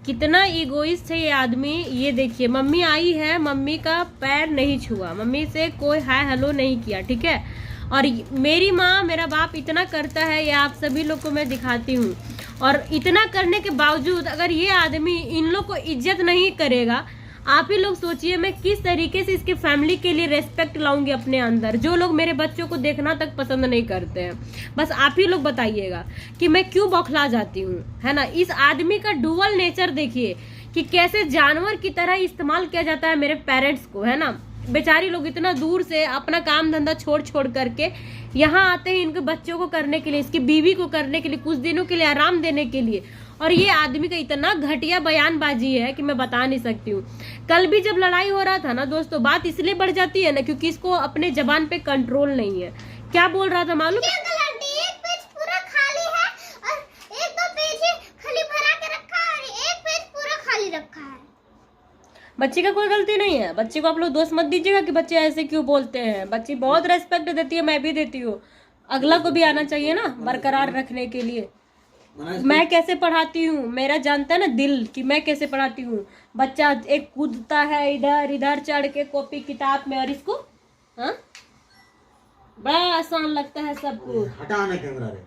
कितना ईगोइस्ट है ये आदमी। ये देखिए, मम्मी आई है, मम्मी का पैर नहीं छुआ, मम्मी से कोई हाय हेलो नहीं किया, ठीक है। और मेरी माँ मेरा बाप इतना करता है, ये आप सभी लोग को मैं दिखाती हूँ। और इतना करने के बावजूद अगर ये आदमी इन लोग को इज्जत नहीं करेगा, आप ही लोग सोचिए मैं किस तरीके से इसके फैमिली के लिए रेस्पेक्ट लाऊंगी अपने अंदर। जो लोग मेरे बच्चों को देखना तक पसंद नहीं करते हैं, बस आप ही लोग बताइएगा कि मैं क्यों बौखला जाती हूँ, है ना। इस आदमी का डुअल नेचर देखिए कि कैसे जानवर की तरह इस्तेमाल किया जाता है मेरे पेरेंट्स को, है ना। बेचारी लोग इतना दूर से अपना काम धंधा छोड़ छोड़ करके यहाँ आते हैं इनके बच्चों को करने के लिए, इसकी बीवी को करने के लिए, कुछ दिनों के लिए आराम देने के लिए। और ये आदमी का इतना घटिया बयानबाजी है कि मैं बता नहीं सकती हूँ। कल भी जब लड़ाई हो रहा था ना दोस्तों, बात इसलिए बढ़ जाती है ना क्योंकि इसको अपने जबान पे कंट्रोल नहीं है। क्या बोल रहा था मालूम? एक पेज पूरा खाली है और एक दो पेज ही खाली भरा के रखा है और एक पेज पूरा खाली रखा है। बच्ची का कोई गलती नहीं है, बच्ची को आप लोग दोष मत दीजिएगा कि बच्चे ऐसे क्यों बोलते हैं। बच्ची बहुत रेस्पेक्ट देती है, मैं भी देती हूँ। अगला को भी आना चाहिए ना बरकरार रखने के लिए। मैं कैसे पढ़ाती हूँ, मेरा जानता है ना दिल कि मैं कैसे पढ़ाती हूँ। बच्चा एक कूदता है इधर इधर चढ़ के कॉपी किताब में, और इसको हाँ बड़ा आसान लगता है सबको। हटाना कैमरा रे,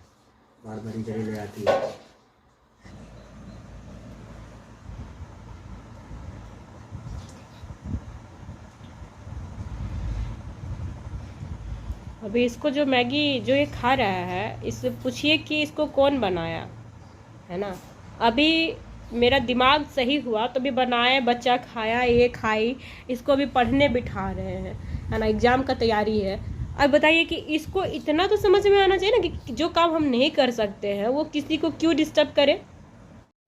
बार बार इधर ले आती है। अभी इसको जो मैगी जो ये खा रहा है, इससे पूछिए कि इसको कौन बनाया, है ना। अभी मेरा दिमाग सही हुआ तो भी बनाए, बच्चा खाया, ये खाई, इसको अभी पढ़ने बिठा रहे हैं, है ना। एग्जाम का तैयारी है। अब बताइए कि इसको इतना तो समझ में आना चाहिए ना कि जो काम हम नहीं कर सकते हैं वो किसी को क्यों डिस्टर्ब करे।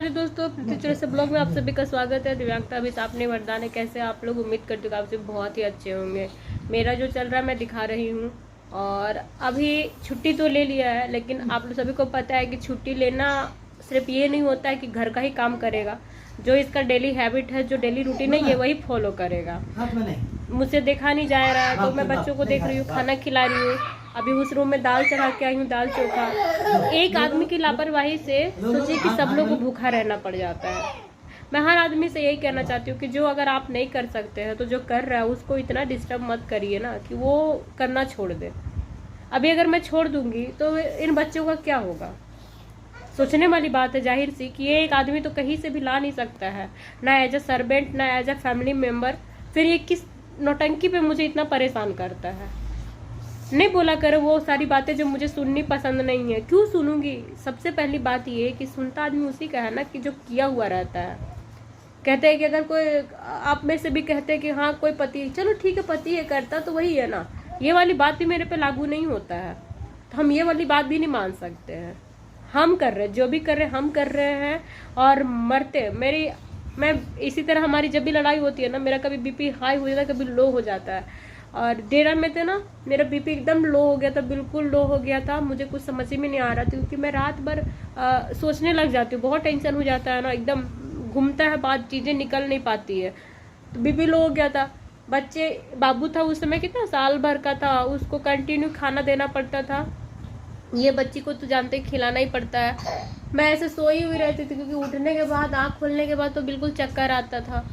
दोस्तों, पृथ्वी से ब्लॉग में आप सभी का स्वागत है। दिव्यांगता अभी आपने वरदान है, कैसे आप लोग? उम्मीद करते हो आप सभी बहुत ही अच्छे होंगे। मेरा जो चल रहा है मैं दिखा रही हूँ। और अभी छुट्टी तो ले लिया है, लेकिन आप लोग सभी को पता है कि छुट्टी लेना सिर्फ ये नहीं होता है कि घर का ही काम करेगा। जो इसका डेली हैबिट है, जो डेली रूटीन है, ये वही फॉलो करेगा। मुझसे देखा नहीं जा रहा है तो मैं बच्चों को देख रही हूँ, खाना खिला रही हूँ। अभी उस रूम में दाल चढ़ा के आई हूँ, दाल चोखा। एक आदमी की लापरवाही से सोचिए कि सब लोग को भूखा रहना पड़ जाता है। मैं हर आदमी से यही कहना चाहती हूँ कि जो अगर आप नहीं कर सकते हैं तो जो कर रहा है उसको इतना डिस्टर्ब मत करिए ना कि वो करना छोड़ दे। अभी अगर मैं छोड़ दूंगी तो इन बच्चों का क्या होगा? सोचने वाली बात है जाहिर सी कि ये एक आदमी तो कहीं से भी ला नहीं सकता है, ना एज अ सर्वेंट ना एज अ फैमिली मेम्बर। फिर ये किस नौटंकी पे मुझे इतना परेशान करता है। नहीं बोला करो वो सारी बातें जो मुझे सुननी पसंद नहीं है। क्यों सुनूंगी? सबसे पहली बात ये कि सुनता आदमी उसी का है ना कि जो किया हुआ रहता है। कहते हैं कि अगर कोई आप में से भी कहते हैं कि हाँ कोई पति, चलो ठीक है पति है करता तो वही है ना, ये वाली बात भी मेरे पे लागू नहीं होता है। तो हम ये वाली बात भी नहीं मान सकते हैं। हम कर रहे, जो भी कर रहे हम कर रहे हैं और मरते। मैं इसी तरह हमारी जब भी लड़ाई होती है ना, मेरा कभी बीपी हाई हो जाता है, कभी लो हो जाता है। और डेरा में थे ना, मेरा बीपी एकदम लो हो गया था, बिल्कुल लो हो गया था। मुझे कुछ समझ में नहीं आ रहा था क्योंकि मैं रात भर सोचने लग जाती हूँ, बहुत टेंशन हो जाता है ना, एकदम घूमता है बात, चीज़ें निकल नहीं पाती है। तो बीपी लो हो गया था। बच्चे बाबू था उस समय, कितना साल भर का था, उसको कंटिन्यू खाना देना पड़ता था। ये बच्ची को तो जानते खिलाना ही पड़ता है। मैं ऐसे सोई हुई रहती थी क्योंकि उठने के बाद, आँख खोलने के बाद तो बिल्कुल चक्कर आता था।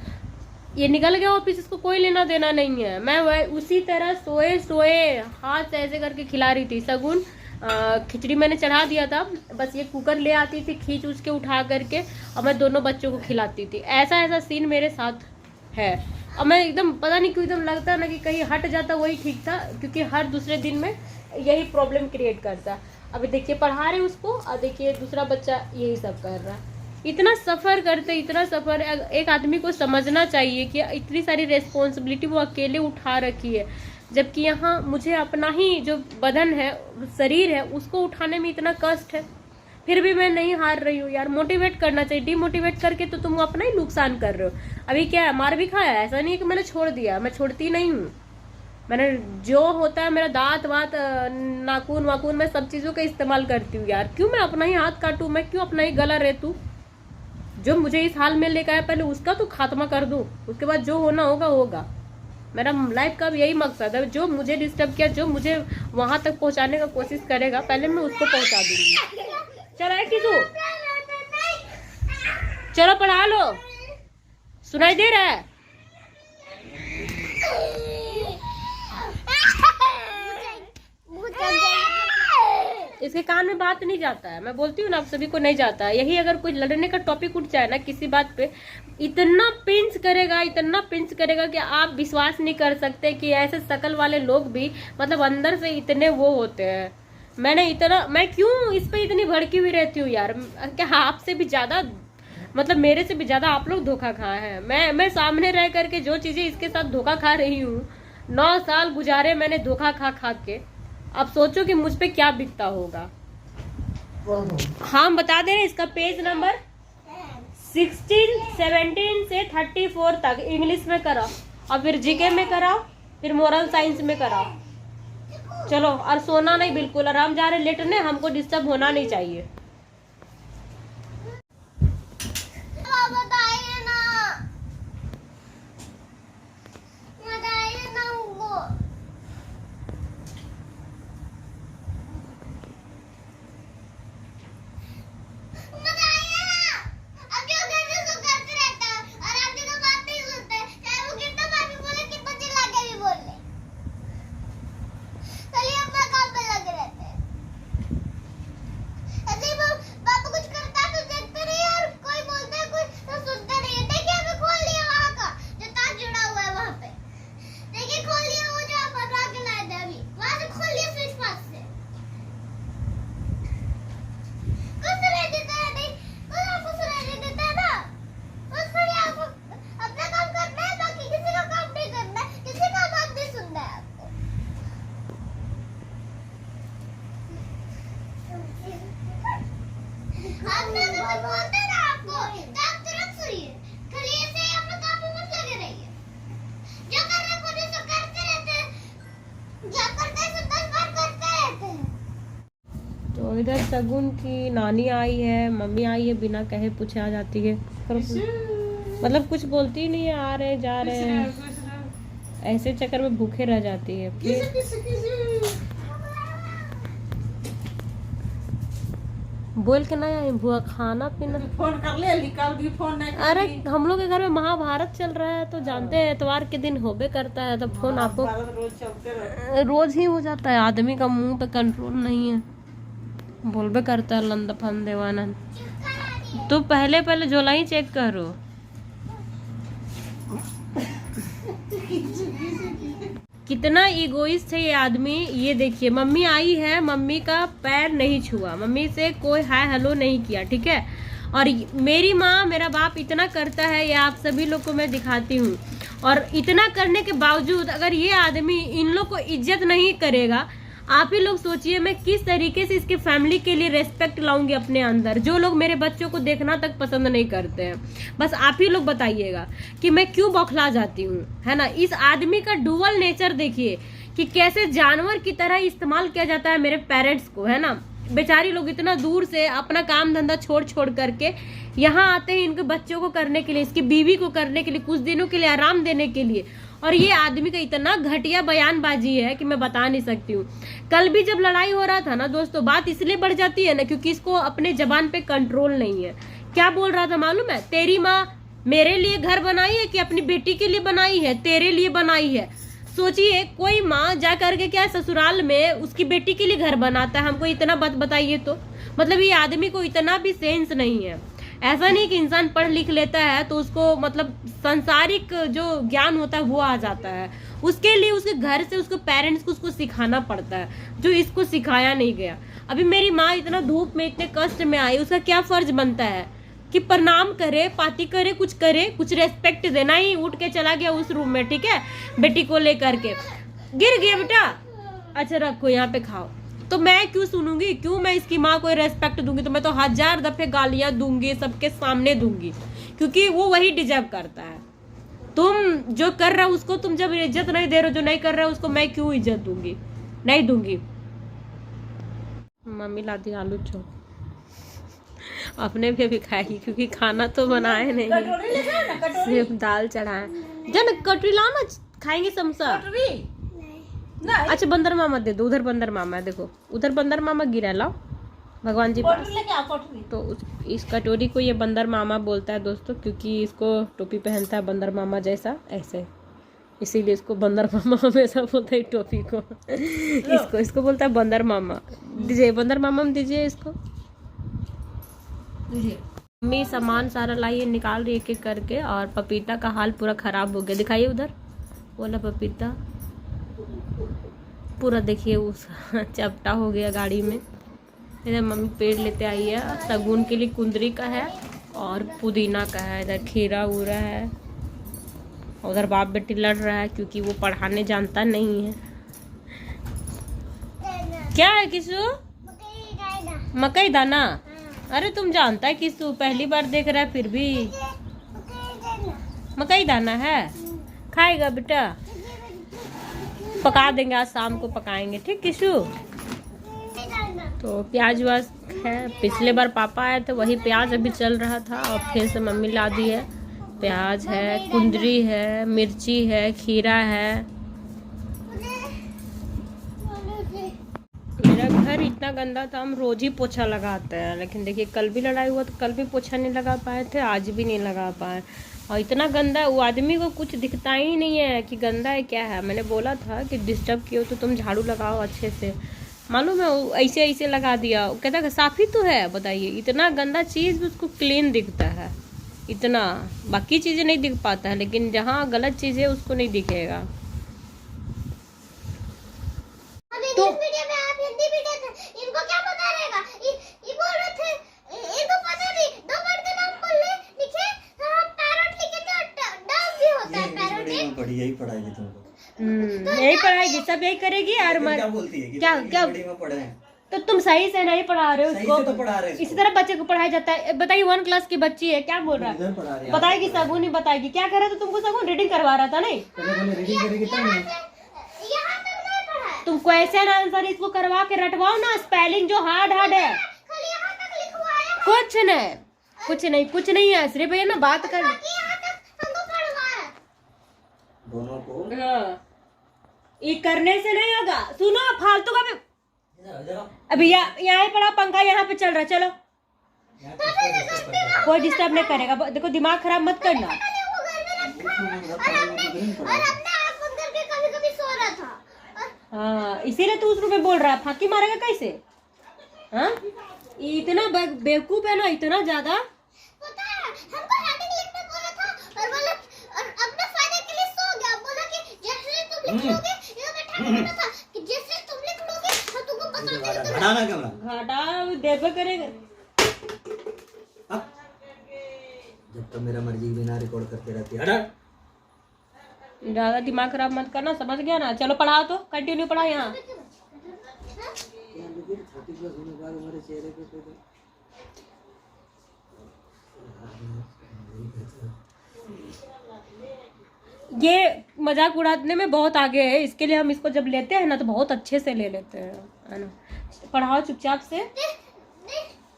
ये निकल गया ऑफिस, इसको कोई लेना देना नहीं है। मैं वह उसी तरह सोए सोए हाथ से ऐसे करके खिला रही थी। सगुन खिचड़ी मैंने चढ़ा दिया था, बस ये कुकर ले आती थी खींच उच के उठा करके और मैं दोनों बच्चों को खिलाती थी। ऐसा ऐसा सीन मेरे साथ है। और मैं एकदम पता नहीं क्यों एकदम लगता है ना कि कहीं हट जाता वही ठीक था, क्योंकि हर दूसरे दिन में यही प्रॉब्लम क्रिएट करता। अभी देखिए पढ़ा रहे उसको और देखिए दूसरा बच्चा यही सब कर रहा है। इतना सफ़र करते, इतना सफ़र। एक आदमी को समझना चाहिए कि इतनी सारी रेस्पॉन्सिबिलिटी वो अकेले उठा रखी है, जबकि यहाँ मुझे अपना ही जो बदन है, शरीर है, उसको उठाने में इतना कष्ट है। फिर भी मैं नहीं हार रही हूँ यार। मोटिवेट करना चाहिए, डिमोटिवेट करके तो तुम अपना ही नुकसान कर रहे हो। अभी क्या है, मार भी खाया, ऐसा नहीं है कि मैंने छोड़ दिया, मैं छोड़ती नहीं हूँ। मैंने जो होता है मेरा दांत वात नाखून वाखून, मैं सब चीज़ों का इस्तेमाल करती हूँ यार। क्यों मैं अपना ही हाथ काटूँ, मैं क्यों अपना ही गला रेतूँ? जो मुझे इस हाल में लेकर आया पहले उसका तो खात्मा कर दूँ, उसके बाद जो होना होगा होगा। मेरा लाइफ का यही मकसद है। जो मुझे डिस्टर्ब किया, जो मुझे वहां तक पहुंचाने का कोशिश करेगा, पहले मैं उसको पहुंचा दूंगी। चल आए किसू चलो पढ़ा लो, सुनाई दे रहा है? इसके कान में बात नहीं जाता है, मैं बोलती हूँ ना, आप सभी को नहीं जाता है। यही अगर कोई लड़ने का टॉपिक उठ जाए ना किसी बात पे, इतना पिंच करेगा कि आप विश्वास नहीं कर सकते कि ऐसे शकल वाले लोग भी मतलब अंदर से इतने वो होते हैं। मैं क्यों इस पे इतनी भड़की हुई रहती हूँ यार? क्या आपसे भी ज्यादा मतलब मेरे से भी ज्यादा आप लोग धोखा खाए हैं। मैं सामने रह करके जो चीजें इसके साथ धोखा खा रही हूँ, 9 साल गुजारे मैंने धोखा खा के। अब सोचो कि मुझ पे क्या बीतता होगा। हम बता दे रहे हैं, इसका पेज नंबर 16, 17 से 34 तक इंग्लिश में कराओ, और फिर जीके में कराओ, फिर मोरल साइंस में कराओ। चलो, और सोना नहीं बिल्कुल, और हम जा रहे लेटने, हमको डिस्टर्ब होना नहीं चाहिए। तो इधर शगुन की नानी आई है, मम्मी आई है, बिना कहे पूछे आ जाती है, मतलब कुछ बोलती ही नहीं है, आ रहे जा रहे हैं, ऐसे चक्कर में भूखे रह जाती है। बोल के नहीं आई बुआ, खाना पीना फोन कर ले, निकाल भी फोन नहीं। अरे हम लोग के घर में महाभारत चल रहा है, तो जानते हैं एतवार के दिन होबे करता है, तो फोन आपको रोज चलते रहते। रोज ही हो जाता है। आदमी का मुंह पे कंट्रोल नहीं है, बोलबे करता है लंद फन देवानंद। तो पहले झोला चेक करो। कितना ईगोइस्ट है ये आदमी। ये देखिए, मम्मी आई है, मम्मी का पैर नहीं छुआ, मम्मी से कोई हाय हेलो नहीं किया, ठीक है। और मेरी माँ मेरा बाप इतना करता है, ये आप सभी लोग को मैं दिखाती हूँ। और इतना करने के बावजूद अगर ये आदमी इन लोग को इज्जत नहीं करेगा, आप ही लोग सोचिए मैं किस तरीके से इसके फैमिली के लिए रेस्पेक्ट लाऊंगी अपने अंदर। जो लोग मेरे बच्चों को देखना तक पसंद नहीं करते हैं, बस आप ही लोग बताइएगा कि मैं क्यों बौखला जाती हूँ, है ना। इस आदमी का डुअल नेचर देखिए कि कैसे जानवर की तरह इस्तेमाल किया जाता है मेरे पेरेंट्स को, है ना। बेचारी लोग इतना दूर से अपना काम धंधा छोड़ करके यहाँ आते हैं इनके बच्चों को करने के लिए, इसकी बीवी को करने के लिए, कुछ दिनों के लिए आराम देने के लिए। और ये आदमी का इतना घटिया बयानबाजी है कि मैं बता नहीं सकती हूँ। कल भी जब लड़ाई हो रहा था ना दोस्तों, बात इसलिए बढ़ जाती है ना क्योंकि इसको अपने जबान पे कंट्रोल नहीं है। क्या बोल रहा था मालूम है? तेरी माँ मेरे लिए घर बनाई है कि अपनी बेटी के लिए बनाई है? तेरे लिए बनाई है। सोचिए, कोई माँ जा करके क्या ससुराल में उसकी बेटी के लिए घर बनाता है? हमको इतना बात बताइए तो। मतलब ये आदमी को इतना भी सेंस नहीं है। ऐसा नहीं कि इंसान पढ़ लिख लेता है तो उसको मतलब सांसारिक जो ज्ञान होता है वो आ जाता है। उसके लिए उसके घर से उसके पेरेंट्स को उसको सिखाना पड़ता है, जो इसको सिखाया नहीं गया। अभी मेरी माँ इतना धूप में इतने कष्ट में आई, उसका क्या फर्ज बनता है कि प्रणाम करे, पाती करे, कुछ रेस्पेक्ट देना। ही उठ के चला गया उस रूम में, ठीक है, बेटी को लेकर के। गिर गया बेटा, अच्छा रखो यहाँ पे खाओ। तो मैं क्यों सुनूंगी? क्यों मैं इसकी माँ को रेस्पेक्ट दूंगी? तो मैं तो 1000 दफे गालियां दूंगी, सबके सामने दूंगी, क्योंकि वो वही डिजर्व करता है। तुम जो कर रहे हो उसको तुम जब इज्जत नहीं दे रहे हो, जो नहीं कर रहे हो उसको मैं क्यों इज्जत दूंगी? नहीं दूंगी। मम्मी लाती आलू चोप, अपने भी खाएगी क्योंकि खाना तो बनाए नहीं, सिर्फ दाल चढ़ाए। जन कटोरी लाना, खाएंगे समोसा। अच्छा बंदर मामा दे दो, उधर बंदर मामा है, देखो उधर बंदर मामा गिरा, लाओ भगवान जी पास। लेके आओ कोठरी। तो इस कटोरी को ये बंदर मामा बोलता है दोस्तों, क्योंकि इसको टोपी पहनता है बंदर मामा जैसा ऐसे, इसीलिए इसको बंदर मामा हमेशा बोलता है टोपी को। इसको बोलता है बंदर मामा। दीजिए बंदर मामा में दीजिए इसको। मम्मी सामान सारा लाई है, निकाल रही है एक एक करके, और पपीता का हाल पूरा खराब हो गया। दिखाइए उधर बोला पपीता पूरा, देखिए उसका चपटा हो गया गाड़ी में। इधर मम्मी पेड़ लेते आई है, सगुन के लिए कुंदरी का है और पुदीना का है। इधर खीरा उरा है। उधर बाप बेटी लड़ रहा है क्योंकि वो पढ़ाने जानता नहीं है। क्या है किसू? मकई दाना? अरे तुम जानता है किसू, पहली बार देख रहा है फिर भी। मकई दाना है, खाएगा बेटा? पका देंगे, आज शाम को पकाएंगे, ठीक किसू? तो प्याज वाज है, पिछले बार पापा आए थे वही प्याज अभी चल रहा था, और फिर से मम्मी ला दी है। प्याज है, कुंदरी है, मिर्ची है, खीरा है। मेरा घर इतना गंदा था, हम रोज ही पोछा लगाते हैं, लेकिन देखिए कल भी लड़ाई हुआ तो कल भी पोछा नहीं लगा पाए थे, आज भी नहीं लगा पाए। और इतना गंदा है, वो आदमी को कुछ दिखता ही नहीं है कि गंदा है क्या है। मैंने बोला था कि डिस्टर्ब किए हो तो तुम झाड़ू लगाओ अच्छे से, मालूम है वो ऐसे ऐसे लगा दिया। वो कहता है साफ ही तो है। बताइए, इतना गंदा चीज़ भी उसको क्लीन दिखता है, इतना बाकी चीज़ें नहीं दिख पाता है, लेकिन जहाँ गलत चीज़ है उसको नहीं दिखेगा। तो वीडियो में आप हिंदी वीडियो थे, इनको क्या पता रहेगा? ये बोल रहे थे, इनको पता नहीं, दो वर्ड का नाम बोल ले, लिखे हम पैरट लिखे तो डव भी होता है पैरट। यही पढ़ाएगी तुमको। यही पढ़ाएगी, सब यही करेगी। और क्या बोलती है कि क्या क्या में पढ़े हैं? तो तुम सही से नहीं पढ़ा रहे हो सही उसको। से तो पढ़ा रहे हैं इसी तरह बच्चे को पढ़ाया जाता है। बताइए 1 क्लास की बच्ची है, क्या बोल रहा इधर है? पढ़ा रहे हैं। बताएगी सगुन ही बताएगी। क्या कर रहा था तुमको? सगुन रीडिंग करवा रहा था नहीं? पहले रीडिंग करेगी तब ना। यहाँ तक नहीं पढ़ा है, तुम क्वेश्चन आंसर इसको करवा के रटवाओ ना, स्पेलिंग जो हार्ड है। खाली यहाँ तक लिखवाया, कुछ नहीं है, सिर्फ ये ना बात कर। बाकी यहाँ तक हमको पढ़वाया। दोनों को हाँ, ये करने से नहीं होगा। सुनो फालतू का भी इधर अभी यहाँ ही पड़ा, पंखा यहाँ पे चल रहा है। चलो कोई डिस्टर्ब नहीं करेगा। देखो दिमाग खराब मत करना। और अपने आप बंद करके कभी-कभी सो रहा था। हाँ, इसीलिए तू उस रूम में बोल रहा है। फांकी मारेगा कैसे? हाँ, इतना बेवकूफ है ना, इतना ज्यादा। पता है, हमको हेडिंग लिखने बोला था और बोला, और अपने फायदे के लिए सो गया। बोला कि जैसे तुम लिख लोगे, ये मैं ठान बोला था कि जैसे तुम लिख लोगे मैं तुमको बता दूंगा। बढ़ाना कैमरा। घाटा देवे करेगा। अब जब तक मेरा मर्जी के बिना रिकॉर्ड करते रहती है। हटा। ज्यादा दिमाग खराब मत करना, समझ गया ना? चलो पढ़ाओ तो, कंटिन्यू पढ़ा यहाँ। ये मजाक उड़ाने में बहुत आगे है, इसके लिए हम इसको जब लेते हैं ना तो बहुत अच्छे से ले लेते हैं, है ना? पढ़ाओ चुपचाप से।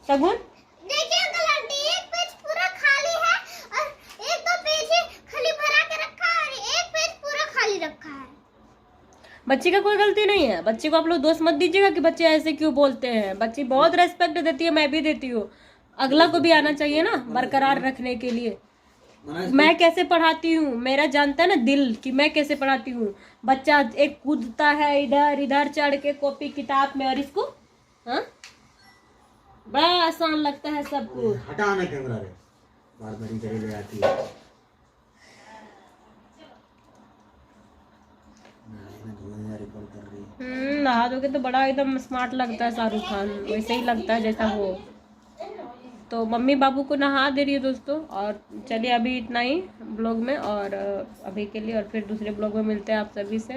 सगुन देखिए अंकल आंटी, एक पेज पूरा खाली है और एक दो पेज ही खाली भरा के रखा है और एक पेज पूरा खाली रखा है। बच्ची का कोई गलती नहीं है। बच्ची को आप लोग दोष मत दीजिएगा कि बच्चे ऐसे क्यों बोलते हैं। बच्ची बहुत रेस्पेक्ट देती है, मैं भी देती हूँ। अगला को भी आना चाहिए ना बरकरार रखने के लिए। मैं कैसे पढ़ाती हूँ, मेरा जानता है ना दिल कि मैं कैसे पढ़ाती हूँ। बच्चा एक कूदता है इधर इधर चढ़ के कॉपी किताब में, और इसको हाँ बड़ा आसान लगता है सबको। हटाना कैमरा रे, बार बार इधर ही ले आती है। रिकॉर्ड कर रही है। नहा धो के तो बड़ा एकदम स्मार्ट लगता है शाहरुख खान, वैसे ही लगता है जैसा हो। तो मम्मी बाबू को नहा दे रही है दोस्तों। और चलिए अभी इतना ही ब्लॉग में, और अभी के लिए, और फिर दूसरे ब्लॉग में मिलते हैं आप सभी से।